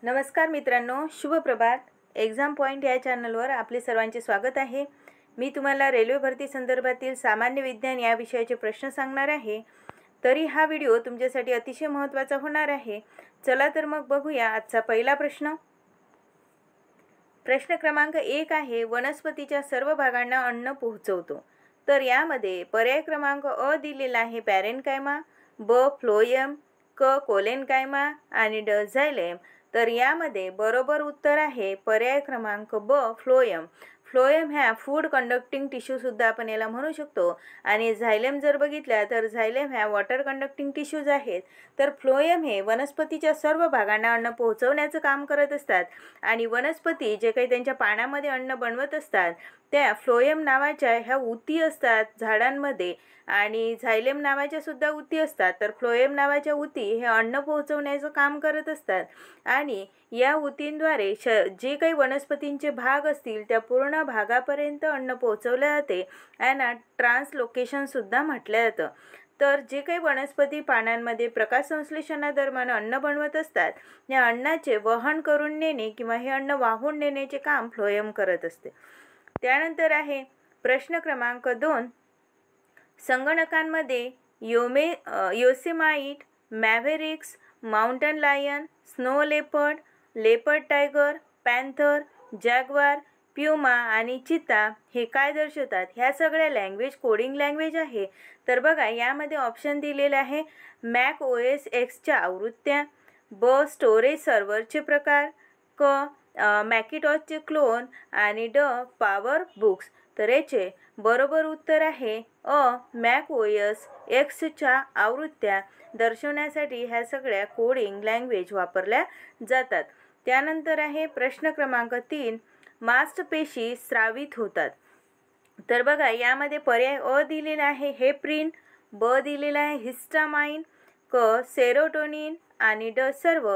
नमस्कार मित्रांनो, शुभ प्रभात। एक्झाम पॉईंट या चॅनलवर आपले सर्वांचे स्वागत आहे। मी तुम्हाला रेल्वे भरती संदर्भातील सामान्य विज्ञान या विषयाचे प्रश्न सांगणार आहे। तरी हा व्हिडिओ तुमच्यासाठी अतिशय महत्त्वाचा होणार आहे। चला तर मग बघूया आजचा पहिला प्रश्न। प्रश्न क्रमांक 1 आहे, वनस्पतीच्या सर्व भागांना अन्न पोहोचवतो। तर यामध्ये पर्याय क्रमांक अ दिलेला आहे पॅरेनकायमा, ब फ्लोएम, क कोलेनकायमा आणि ड झायलेम। तर यामध्ये बरोबर उत्तर आहे पर्याय क्रमांक ब फ्लोएम। फ्लोएम ह्या फूड कंडक्टिंग टिश्यू सुद्धा आपण याला म्हणू शकतो आणि झायलेम जर बघितल्या तर झायलेम ह्या वॉटर कंडक्टिंग टिश्यूज आहेत। तर फ्लोएम हे वनस्पतीच्या सर्व भागांना अन्न पोहोचवण्याचं काम करत असतात आणि वनस्पती जे काही त्यांच्या पानामध्ये अन्न बनवत असतात त्या फ्लोएम नावाच्या ह्या उती असतात झाडांमध्ये आणि झायलेम नावाच्या सुद्धा उती असतात। तर फ्लोएम नावाच्या उती हे अन्न पोहोचवण्याचं काम करत असतात आणि या उतींद्वारे जे काही वनस्पतींचे भाग असतील त्या पूर्ण भागापर्यंत अन्न पोहोचवले जाते। यांना ट्रान्सलोकेशन सुद्धा म्हटलं जातं। तर जे काही वनस्पती पानांमध्ये प्रकाश संश्लेषणादरम्यान अन्न बनवत असतात या अन्नाचे वहन करून नेणे किंवा हे अन्न वाहून नेण्याचे काम फ्लोएम करत असते। त्यानंतर आहे प्रश्न क्रमांक 2, संगणकांमध्ये Yosemite, Mavericks, Mountain Lion, Snow Leopard, Leopard Tiger, Panther, Jaguar, Puma आणि चिता हे काय दर्शवतात? ह्या सगळ्या लँग्वेज कोडिंग लँग्वेज आहे। तर बघा यामध्ये ऑप्शन दिलेले आहे मॅक OS Xच्या आवृत्त्या, ब स्टोरेज सर्व्हरचे प्रकार, क मॅकिटॉसचे क्लोन आणि ड पॉवर बुक्स। तर याचे बरोबर उत्तर आहे अ मॅक OS Xच्या आवृत्त्या दर्शवण्यासाठी ह्या सगळ्या कोडिंग लँग्वेज वापरल्या जातात। त्यानंतर आहे प्रश्न क्रमांक 3, मांसपेशी स्रावित होतात। तर बघा यामध्ये पर्याय अ दिलेला आहे हेप्रिन, ब दिलेला आहे हिस्टामाइन, क सेरोटोनिन आणि ड सर्व।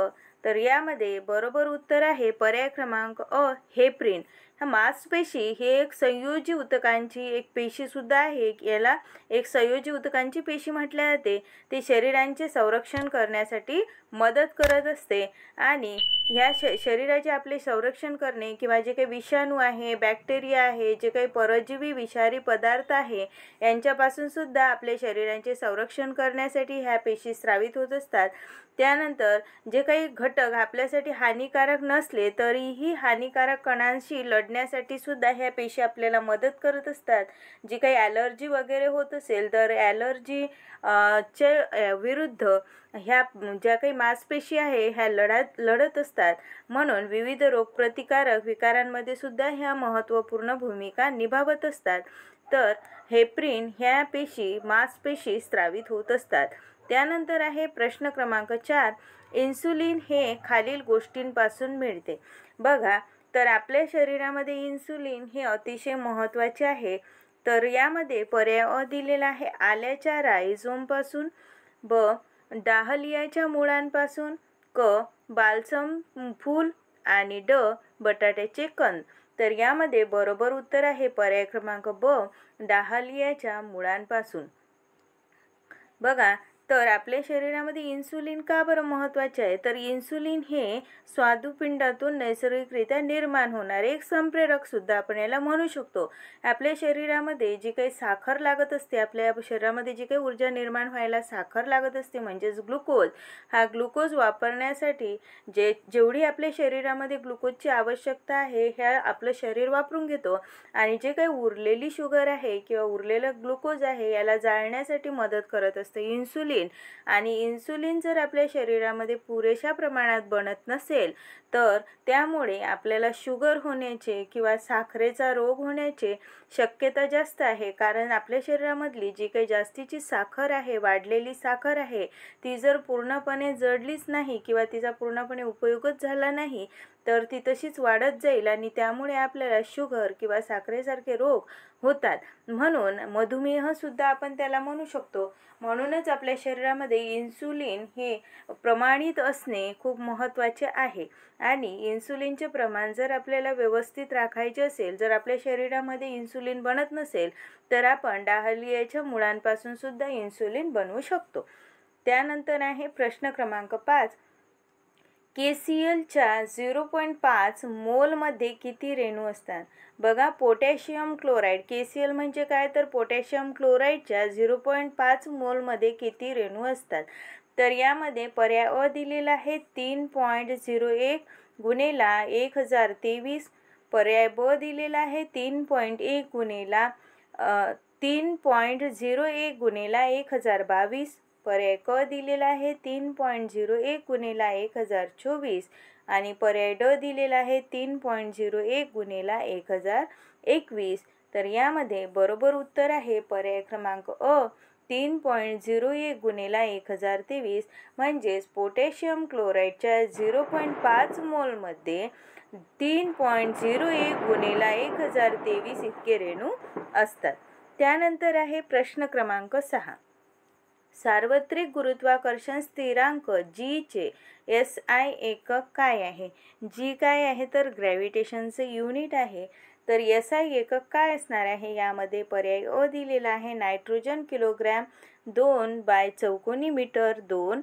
तर यामध्ये बरोबर उत्तर आहे पर्याय क्रमांक अ हेप्रिन। ह्या मांसपेशी ही एक संयोजी ऊतकांची एक पेशी सुद्धा आहे। याला एक संयोजी ऊतकांची पेशी म्हटले जाते। ती शरीराचे संरक्षण करण्यासाठी मदत करत असते आणि ह्या शरीराचे आपले संरक्षण करणे किंवा जे काही विषाणू आहे, बॅक्टेरिया आहे, जे काही परजीवी विषारी पदार्थ आहे यांच्यापासून सुद्धा आपले शरीराचे संरक्षण करण्यासाठी ह्या पेशी स्रावित होत असतात। त्यानंतर जे काही घटक आपल्यासाठी हानिकारक नसले तरीही हानिकारक कणांशी लढण्यासाठी सुद्धा ह्या पेशी आपल्याला मदत करत असतात। जी काही ॲलर्जी वगैरे होत असेल तर ॲलर्जी च्या विरुद्ध ह्या ज्या काही मांसपेशी आहे ह्या लढत असतात। म्हणून विविध रोगप्रतिकारक विकारांमध्ये सुद्धा ह्या महत्त्वपूर्ण भूमिका निभावत असतात। तर हेप्रिन ह्या पेशी मांसपेशी स्रावित होत असतात। त्यानंतर आहे प्रश्न क्रमांक 4, इन्सुलिन हे खालील गोष्टींपासून मिळते। बघा तर आपल्या शरीरामध्ये इन्सुलिन हे अतिशय महत्त्वाचे आहे। तर यामध्ये पर्याय अ दिलेला आहे आल्याच्या रायझोमपासून, ब डाहलियाच्या मुळांपासून, क बाल्सम फूल आणि ड बटाट्याचे कंद। तर यामध्ये बरोबर उत्तर आहे पर्याय क्रमांक ब डाहलियाच्या मुळांपासून। बघा तर आपल्या शरीरामध्ये इन्सुलिन का बरं महत्त्वाचे आहे? तर इन्सुलिन हे स्वादुपिंडातून नैसर्गिकरित्या निर्माण होणारे एक संप्रेरक सुद्धा आपण याला म्हणू शकतो। आपल्या शरीरामध्ये जी काही साखर लागत असते, आपल्या शरीरामध्ये जी काही ऊर्जा निर्माण व्हायला साखर लागत असते म्हणजेच ग्लुकोज, हा ग्लुकोज वापरण्यासाठी जेवढी आपल्या शरीरामध्ये ग्लुकोजची आवश्यकता आहे ह्या आपलं शरीर वापरून घेतो आणि जे काही उरलेली शुगर आहे किंवा उरलेलं ग्लुकोज आहे याला जाळण्यासाठी मदत करत असते इन्सुलिन। आणि इन्सुलिन जर आपल्या शरीरामध्ये पुरेशा प्रमाणात बनत नसेल तर त्यामुळे आपल्याला शुगर होण्याचे किंवा साखरेचा रोग होण्याचे शक्यता जास्त आहे। कारण आपल्या शरीरामधली जी काही जास्तीची साखर आहे, वाढलेली साखर आहे, ती जर पूर्णपणे जळलीच नाही किंवा तिचा पूर्णपणे उपयोगच झाला नाही तर ती तशीच वाढत जाईल आणि त्यामुळे आपल्याला शुगर किंवा साखरेसारखे रोग होतात। म्हणून मधुमेह सुद्धा आपण त्याला म्हणू शकतो। म्हणूनच आपल्या शरीरामध्ये इन्सुलिन हे प्रमाणित असणे खूप महत्त्वाचे आहे आणि इन्सुलिनचे प्रमाण जर आपल्याला व्यवस्थित राखायचे असेल, जर आपल्या शरीरामध्ये इन्सुलिन बनत नसेल तर आपण डाहलियाच्या मुळांपासून सुद्धा इन्सुलिन बनवू शकतो। त्यानंतर आहे प्रश्न क्रमांक 5, KClच्या 0.5 मोलमध्ये किती रेणू असतात? बघा, पोटॅशियम क्लोराईड, KCl म्हणजे काय तर पोटॅशियम क्लोराईडच्या 0.5 मोलमध्ये किती रेणू असतात? तर यामध्ये पर्याय अ दिलेला आहे 3.01 गुणेला 1023, पर्याय ब दिलेला आहे 3.1 गुणेला 3.01 गुणेला 1022, पर्याय क दिलेला आहे 3.01 गुणेला 1024 आणि पर्याय ड दिलेला आहे 3.01 गुणेला 1021. तर यामध्ये बरोबर उत्तर आहे पर्याय क्रमांक अ 3.01 गुणेला 1023. म्हणजेच पोटॅशियम क्लोराईडच्या 0.5 मोलमध्ये 3.01 गुणेला 1023 इतके रेणू असतात. त्यानंतर आहे प्रश्न क्रमांक 6. सार्वत्रिक गुरुत्वाकर्षण स्थिरांक G चे SI एकक काय आहे? G काय आहे तर ग्रॅव्हिटेशनचे युनिट आहे. तर SI एकक काय असणार आहे? यामध्ये पर्याय अ दिलेला आहे नायट्रोजन किलोग्रॅम 2 बाय चौकोनी मीटर 2,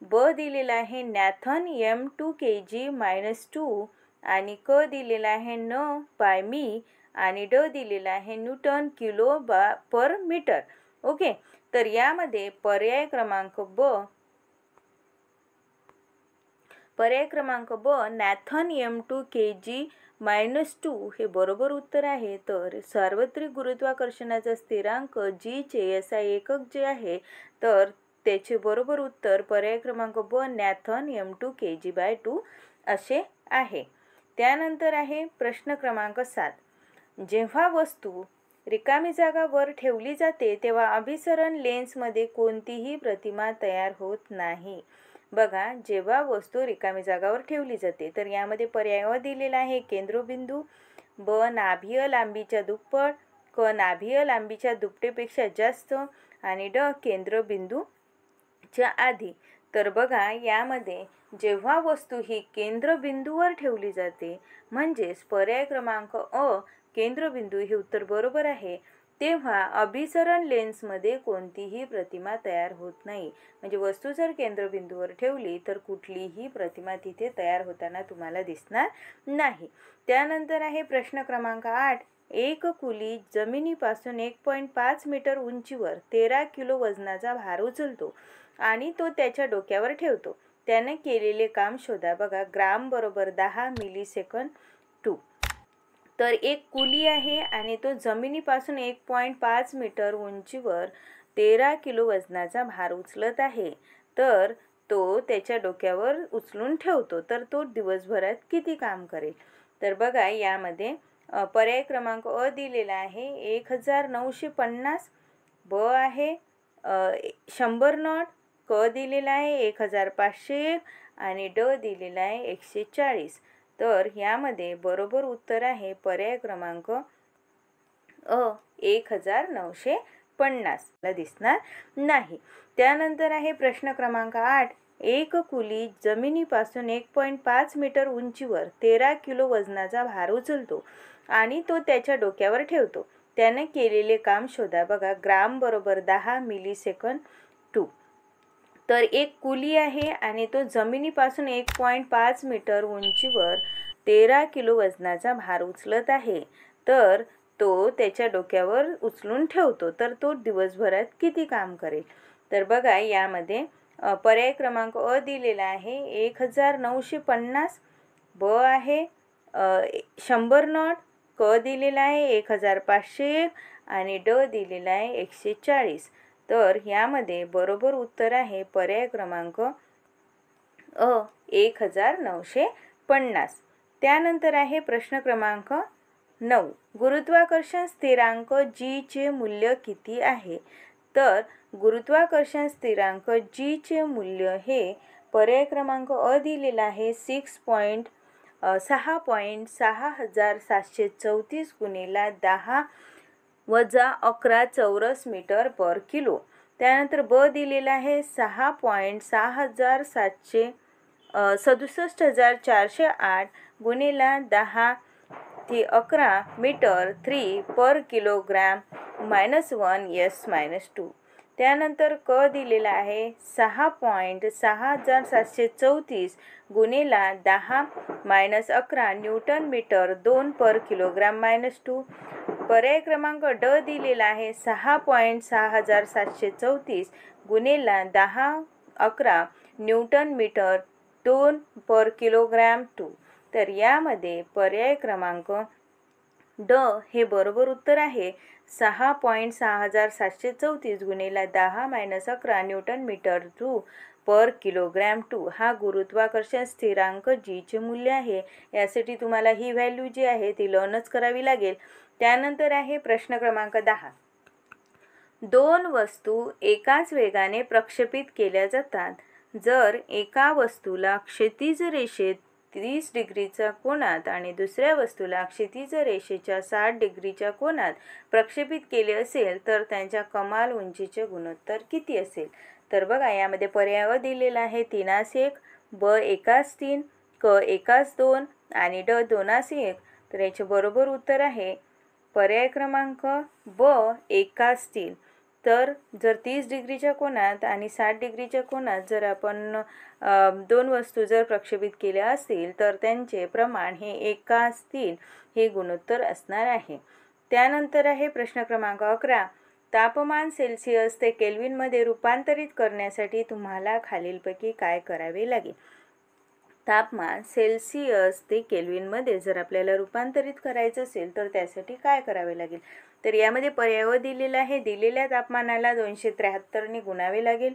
ब दिलेला आहे नॅथन m2 kg-2 आणि क दिलेला आहे न बाय मी आणि ड दिलेला आहे न्यूटन किलो पर मीटर. ओके, तर यामध्ये पर्याय क्रमांक ब नॅथन m2 kg-2 हे बरोबर उत्तर आहे. तर सार्वत्रिक गुरुत्वाकर्षणाचा स्थिरांक G चे SI एकक जे आहे तर त्याचे बरोबर उत्तर पर्याय क्रमांक ब नॅथन m2 kg/2 असे आहे. त्यानंतर आहे प्रश्न क्रमांक 7. जेव्हा वस्तू रिकामी जागा वर ठेवली जाते तेव्हा अभिसरण लेन्समध्ये कोणतीही प्रतिमा तयार होत नाही. बघा, जेव्हा वस्तू रिकामी जागावर ठेवली जाते तर यामध्ये पर्याय अ दिलेला आहे केंद्रबिंदू, ब नाभीय लांबीच्या दुप्पट, क नाभीय लांबीच्या दुपटीपेक्षा जास्त आणि ड केंद्रबिंदूच्या आधी. तर बघा, यामध्ये जेव्हा वस्तू ही केंद्रबिंदूवर ठेवली जाते म्हणजेच पर्याय क्रमांक अ केंद्रबिंदू हे उत्तर बरोबर आहे, तेव्हा अभिसरण लेन्समध्ये कोणतीही प्रतिमा तयार होत नाही. म्हणजे वस्तू जर केंद्रबिंदूवर ठेवली तर कुठलीही प्रतिमा तिथे तयार होताना तुम्हाला दिसणार नाही. त्यानंतर आहे प्रश्न क्रमांक 8. एक कुली जमिनीपासून 1.5 मीटर उंचीवर 13 किलो वजनाचा भार उचलतो आणि तो त्याच्या डोक्यावर ठेवतो. त्याने केलेले काम शोधा. बघा, ग्राम बरोबर 10 मिलीसेकंड 2. तर एक कुली आहे आणि तो जमिनीपासून 1.5 मीटर उंचीवर 13 किलो वजनाचा भार उचलत आहे. तर तो त्याच्या डोक्यावर उचलून ठेवतो. तर तो दिवसभरात किती काम करेल? तर बघा, यामध्ये पर्याय क्रमांक अ दिलेला आहे 1950, ब आहे 100 नॉट, क दिलेला आहे 1501 आणि ड दिलेला आहे 140. तर यामध्ये बरोबर उत्तर आहे पर्याय क्रमांक अ 1950 ला दिसणार नाही. त्यानंतर आहे प्रश्न क्रमांक 8. एक कुली जमिनीपासून 1.5 मीटर उंचीवर 13 किलो वजनाचा भार उचलतो आणि तो त्याच्या डोक्यावर ठेवतो. त्याने केलेले काम शोधा. बघा, ग्राम बरोबर 10 मिलीसेकंड 2. तर एक कुली आहे आणि तो जमिनीपासून 1.5 मीटर उंचीवर 13 किलो वजनाचा भार उचलत आहे. तर तो त्याच्या डोक्यावर उचलून ठेवतो. तर तो दिवसभरात किती काम करेल? तर बघा, यामध्ये पर्याय क्रमांक अ दिलेला आहे 1950, ब आहे 100 नॉट, क दिलेला आहे 1501 आणि ड दिलेला आहे 140. तर यामध्ये बरोबर उत्तर आहे पर्याय क्रमांक अ 1950. त्यानंतर आहे प्रश्न क्रमांक 9. गुरुत्वाकर्षण स्थिरांक G चे मूल्य किती आहे? तर गुरुत्वाकर्षण स्थिरांक G चे मूल्य हे पर्याय क्रमांक अ दिलेला आहे 6.6734 गुणिला 10-11 चौरस मीटर पर किलो. त्यानंतर ब दिलेला आहे 6.678408 गुणिला 10-11 मीटर 3 पर किलोग्राम -1 s -2. त्यानंतर क दिलेला आहे 6.6734 गुणिला 10-11 न्यूटन मीटर 2 पर किलोग्राम -2. पर्याय क्रमांक ड दिलेला आहे 6.6734 गुणिला 10-11 न्यूटन मीटर 2 पर किलोग्राम 2. तर यामध्ये पर्याय क्रमांक ड हे बरोबर उत्तर आहे. 6.6734 गुणिला 10-11 न्यूटन मीटर 2 पर किलोग्राम 2 हा गुरुत्वाकर्षण स्थिरांक जी चे मूल्य आहे. यासाठी तुम्हाला ही व्हॅल्यू जी आहे ती लर्नच करावी लागेल. त्यानंतर आहे प्रश्न क्रमांक 10. दोन वस्तू एकाच वेगाने प्रक्षेपित केल्या जातात. जर एका वस्तूला क्षैतिज रेषेत 30 डिग्रीच्या कोनात आणि दुसऱ्या वस्तूला क्षैतिज रेषेच्या 60 डिग्रीच्या कोनात प्रक्षेपित केले असेल तर त्यांच्या कमाल उंचीचे गुणोत्तर किती असेल? तर बघा यामध्ये पर्याय दिलेला आहे 3:1, ब 1:3, क 1:2 आणि ड 2:1. तर याचे बरोबर उत्तर आहे पर्याय क्रमांक ब 1:3. तर जर 30 डिग्रीच्या कोनात आणि 60 डिग्रीच्या कोनात जर आपण दोन वस्तू जर प्रक्षेपित केल्या असतील तर त्यांचे प्रमाण हे 1:3 हे गुणोत्तर असणार आहे. त्यानंतर आहे प्रश्न क्रमांक 11. तापमान सेल्सिअस ते केल्विनमध्ये रूपांतरित करण्यासाठी तुम्हाला खालीलपैकी काय करावे लागेल? तापमान सेल्सिअस ते केल्विनमध्ये जर आपल्याला रूपांतरित करायचं असेल तर त्यासाठी काय करावे लागेल? तर यामध्ये पर्याय दिलेला आहे. दिलेल्या तापमानाला 273 ने गुणावे लागेल.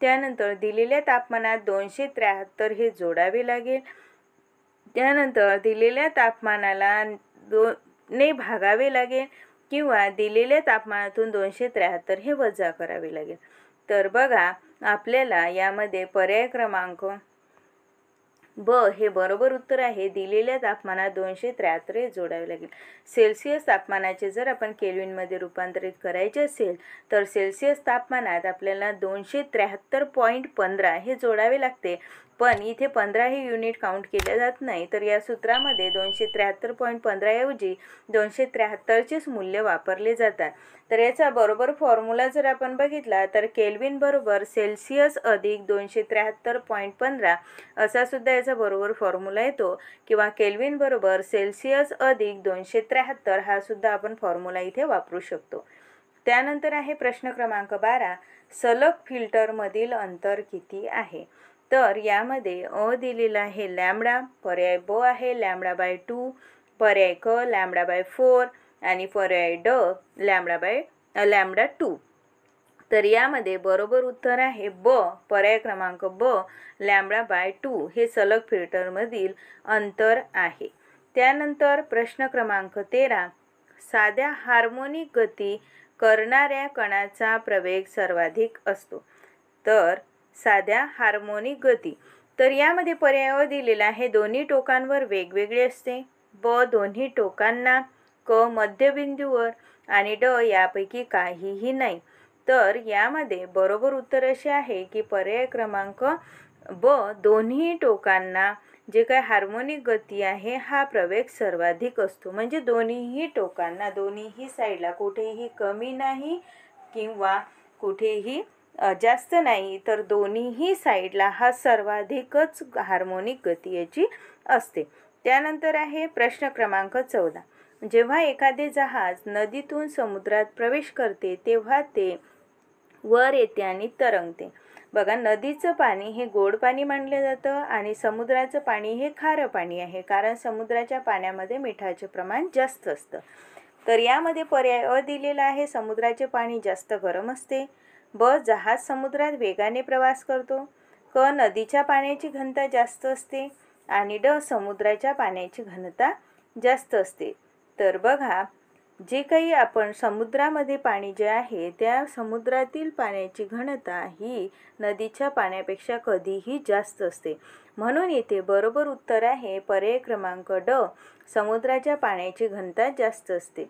त्यानंतर दिलेल्या तापमानात 273 हे जोडावे लागेल. त्यानंतर दिलेल्या तापमानाला 2 ने भागावे लागेल किंवा दिलेल्या तापमानातून 273 हे वजा करावे लागेल. तर बघा आपल्याला यामध्ये पर्याय क्रमांक ब हे बरोबर उत्तर आहे. दिलेल्या तापमानात 273 जोडावे लागेल. सेल्सिअस तापमानाचे जर आपण केल्विनमध्ये रूपांतरित करायचे असेल तर सेल्सिअस तापमानात आपल्याला 273.15 हे जोडावे लागते. पण इथे 15 हे युनिट काउंट केले जात नाही. तर या सूत्रामध्ये 273.15 ऐवजी 273चेच मूल्य वापरले जातात. तर याचा बरोबर फॉर्म्युला जर आपण बघितला तर केल्विन बरोबर सेल्सिअस अधिक 273.15 असा सुद्धा याचा बरोबर फॉर्म्युला येतो किंवा केल्विन बरोबर सेल्सिअस अधिक 273 हा सुद्धा आपण फॉर्म्युला इथे वापरू शकतो. त्यानंतर आहे प्रश्न क्रमांक 12. सलग फिल्टरमधील अंतर किती आहे? तर यामध्ये अ दिलेला आहे लॅम्बडा, पर्याय ब आहे λ/2, पर्याय क λ/4 आणि पर्याय ड λ/2. तर यामध्ये बरोबर उत्तर आहे ब, पर्याय क्रमांक ब λ/2 हे सलग फिल्टरमधील अंतर आहे. त्यानंतर प्रश्न क्रमांक 13. साध्या हार्मोनिक गती करणाऱ्या कणाचा प्रवेग सर्वाधिक असतो. तर साध्या हार्मोनिक गती, तर यामध्ये पर्याय दिलेला आहे दोन्ही टोकांवर वेगवेगळे असते, ब दोन्ही टोकांना, क मध्यबिंदूवर आणि ड यापैकी काहीही नाही. तर यामध्ये बरोबर उत्तर असे आहे की पर्याय क्रमांक ब दोन्ही टोकांना जे काही हार्मोनिक गती आहे हा प्रवेग सर्वाधिक असतो. म्हणजे दोन्हीही टोकांना, दोन्हीही साईडला कुठेही कमी नाही किंवा कुठेही जास्त नाही, तर दोन्हीही साईडला हा सर्वाधिकच हार्मोनिक गती याची असते. त्यानंतर आहे प्रश्न क्रमांक 14. जेव्हा एखादे जहाज नदीतून समुद्रात प्रवेश करते तेव्हा ते वर येते आणि तरंगते. बघा नदीचं पाणी हे गोड पाणी मानले जातं आणि समुद्राचं पाणी हे खारं पाणी आहे, कारण समुद्राच्या पाण्यामध्ये मिठाचे प्रमाण जास्त असतं. तर यामध्ये पर्याय अ दिलेला आहे समुद्राचे पाणी जास्त गरम असते, ब जहाज समुद्रात वेगाने प्रवास करतो, क नदीच्या पाण्याची घनता जास्त असते आणि ड समुद्राच्या पाण्याची घनता जास्त असते. तर बघा जे काही आपण समुद्रामध्ये पाणी जे आहे त्या समुद्रातील पाण्याची घनता ही नदीच्या पाण्यापेक्षा कधीही जास्त असते. म्हणून येथे बरोबर उत्तर आहे पर्याय क्रमांक ड, समुद्राच्या पाण्याची घनता जास्त असते.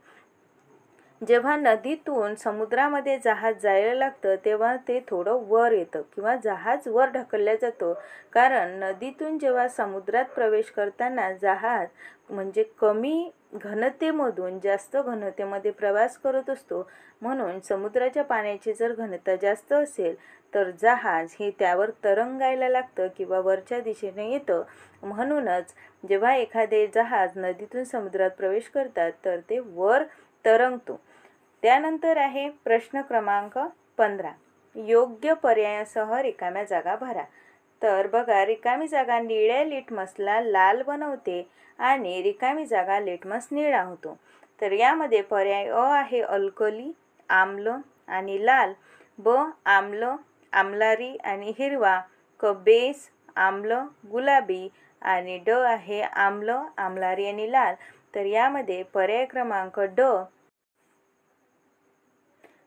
जेव्हा नदीतून समुद्रामध्ये जहाज जायला लागतं तेव्हा ते थोडं वर येतं किंवा जहाज वर ढकललं जातं, कारण नदीतून जेव्हा समुद्रात प्रवेश करताना जहाज म्हणजे कमी घनतेमधून जास्त घनतेमध्ये प्रवास करत असतो, म्हणून समुद्राच्या पाण्याची जर घनता जास्त असेल तर जहाज हे त्यावर तरंगायला लागतं किंवा वरच्या दिशेने येतं. म्हणूनच जेव्हा एखादे जहाज नदीतून समुद्रात प्रवेश करतात तर ते वर तरंगतो. त्यानंतर आहे प्रश्न क्रमांक 15. योग्य पर्यायासह रिकाम्या जागा भरा. तर बघा, रिकामी जागा निळ्या लिटमसला लाल बनवते आणि रिकामी जागा लिटमस निळा होतो. तर यामध्ये पर्याय अ आहे अल्कली, आम्ल आणि लाल, ब आम्ल, आम्लारी आणि हिरवा, क बेस, आम्ल, गुलाबी आणि ड आहे आम्ल, आम्लारी आणि लाल. तर यामध्ये पर्याय क्रमांक ड.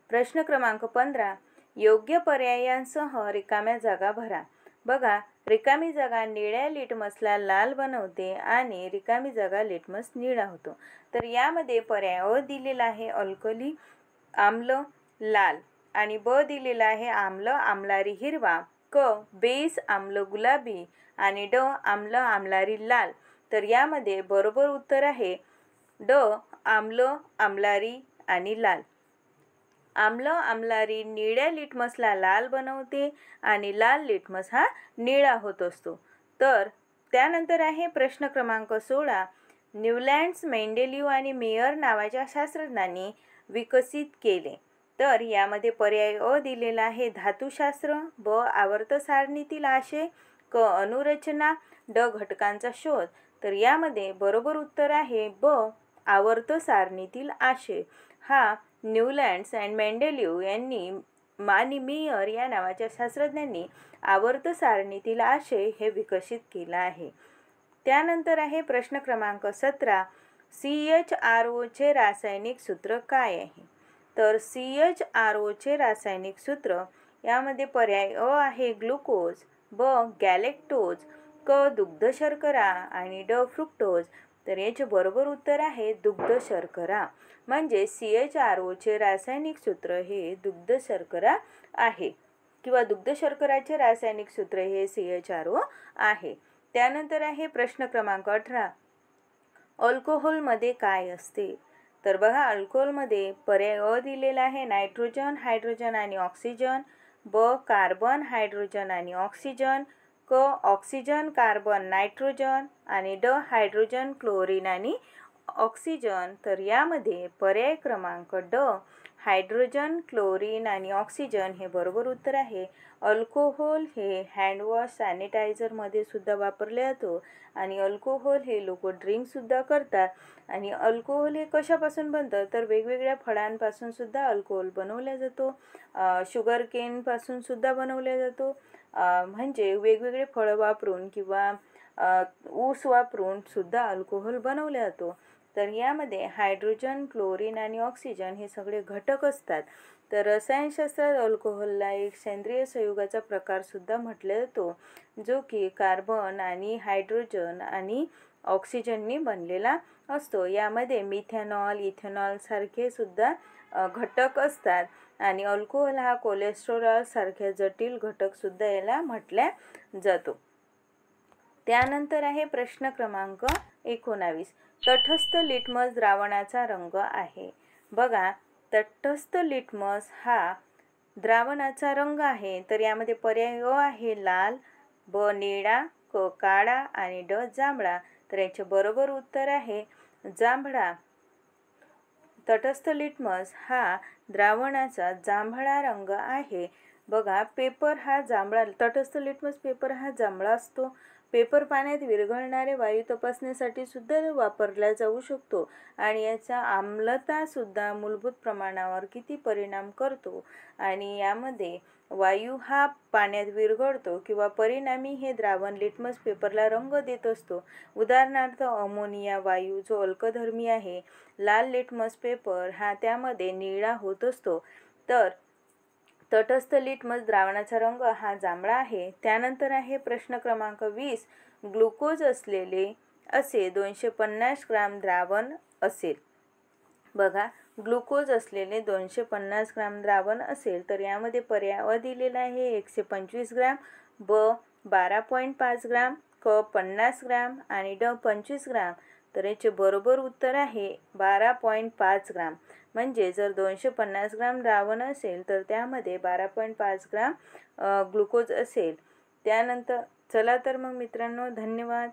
प्रश्न क्रमांक 15. योग्य पर्यायांसह रिकाम्या जागा भरा. बघा, रिकामी जागा निळ्या लिटमसला लाल बनवते आणि रिकामी जागा लिटमस निळा होतो. तर यामध्ये पर्याय अ दिलेला आहे अल्कली, आम्ल, लाल आणि ब दिलेला आहे आम्ल, आम्लारी हिरवा, क बेस, आम्ल, गुलाबी आणि ड आम्ल, आम्लारी लाल. तर यामध्ये बरोबर उत्तर आहे ड आम्ल, आम्लारी आणि लाल. आम्ल आम्लारी निळ्या लिटमसला लाल बनवते आणि लाल लिटमस हा निळा होत असतो. तर त्यानंतर आहे प्रश्न क्रमांक 16. न्यूलँड्स मेंडेलिव्ह आणि मेयर नावाच्या शास्त्रज्ञांनी विकसित केले. तर यामध्ये पर्याय अ दिलेला आहे धातुशास्त्र, ब आवर्त सारणीतील आशय, क अणुरचना, ड घटकांचा शोध. तर यामध्ये बरोबर उत्तर आहे ब आवर्त सारणीतील आशय. हा न्यूलँड्स अँड मेंडेलिव्ह यांनी आणि मेयर या नावाच्या शास्त्रज्ञांनी आवर्त सारणीतील आशय हे विकसित केला आहे. त्यानंतर आहे प्रश्न क्रमांक 17. CHRO चे रासायनिक सूत्र काय आहे? तर CHRO चे रासायनिक सूत्र यामध्ये पर्याय अ आहे ग्लुकोज, ब गॅलेक्टोज, क दुग्ध शर्करा आणि ड फ्रुक्टोज. तर याचे बरोबर उत्तर आहे दुग्ध शर्करा. म्हणजे CHRO चे रासायनिक सूत्र हे दुग्ध शर्करा आहे किंवा दुग्ध शर्कराचे रासायनिक सूत्र हे CHRO आहे. त्यानंतर आहे प्रश्न क्रमांक 18. अल्कोहोलमध्ये काय असते? तर बघा, अल्कोहोलमध्ये पर्याय अ दिलेला आहे नायट्रोजन, हायड्रोजन आणि ऑक्सिजन, ब कार्बन, हायड्रोजन आणि ऑक्सिजन, क ऑक्सिजन, कार्बन, नायट्रोजन आणि ड हायड्रोजन, क्लोरीन आणि ऑक्सिजन. तर यामध्ये पर्याय क्रमांक ड हायड्रोजन, क्लोरीन आणि ऑक्सिजन हे बरोबर उत्तर आहे. अल्कोहोल हे हँडवॉश, सॅनिटायझरमध्ये सुद्धा वापरले जातो आणि अल्कोहोल हे लोक ड्रिंकसुद्धा करतात. आणि अल्कोहोल हे कशापासून बनतं? तर वेगवेगळ्या फळांपासून सुद्धा अल्कोहोल बनवला जातो, शुगर केनपासून सुद्धा बनवला जातो. म्हणजे वेगवेगळे फळं वापरून किंवा ऊस वापरून सुद्धा अल्कोहोल बनवला जातो. तर यामध्ये हायड्रोजन, क्लोरीन आणि ऑक्सिजन हे सगळे घटक असतात. तर रसायनशास्त्रात अल्कोहोलला एक सेंद्रिय संयुगाचा प्रकारसुद्धा म्हटला जातो, जो की कार्बन आणि हायड्रोजन आणि ऑक्सिजननी बनलेला असतो. यामध्ये मिथेनॉल, इथेनॉल सारखे सुद्धा घटक असतात आणि अल्कोहोल हा कोलेस्टेरॉल सारख्या जटिल घटकसुद्धा याला म्हटल्या जातो. त्यानंतर आहे प्रश्न क्रमांक 19. तटस्थ लिटमस द्रावणाचा रंग आहे. बघा, तटस्थ लिटमस हा द्रावणाचा रंग आहे. तर यामध्ये पर्याय अ आहे लाल, ब निळा, क काळा आणि ड जांभळा. तर याचे बरोबर उत्तर आहे जांभळा. तटस्थ लिटमस हा द्रावणाचा जांभळा रंग आहे. बघा, पेपर हा जांभळा, तटस्थ लिटमस पेपर हा जांभळा असतो. पेपर पाण्यात विरघळणारे वायू तपासण्यासाठी सुद्धा वापरला जाऊ शकतो आणि याचा आम्लता सुद्धा मूलभूत प्रमाणावर किती परिणाम करतो आणि यामध्ये वायू हा पाण्यात विरघळतो किंवा परिणामी हे द्रावण लिटमस पेपरला रंग देत असतो. उदाहरणार्थ अमोनिया वायू जो अल्कधर्मी आहे, लाल लिटमस पेपर हा त्यामध्ये निळा होत असतो. तर तटस्थ लिटमस द्रावणाचा रंग हा जांभळा आहे. त्यानंतर आहे प्रश्न क्रमांक 20. ग्लुकोज असलेले असे 250 ग्राम द्रावण असेल. बघा, ग्लुकोज असलेले 250 ग्राम द्रावण असेल तर यामध्ये पर्याय अ दिलेला आहे 125 ग्राम, ब 12.5 ग्राम, क 50 ग्राम आणि ड 25 ग्राम. तर याचे बरोबर उत्तर आहे 12.5 ग्राम. म्हणजे जर 250 ग्राम द्रावण असेल तर त्यामध्ये 12.5 ग्राम ग्लुकोज असेल. त्यानंतर चला तर मग मित्रांनो, धन्यवाद.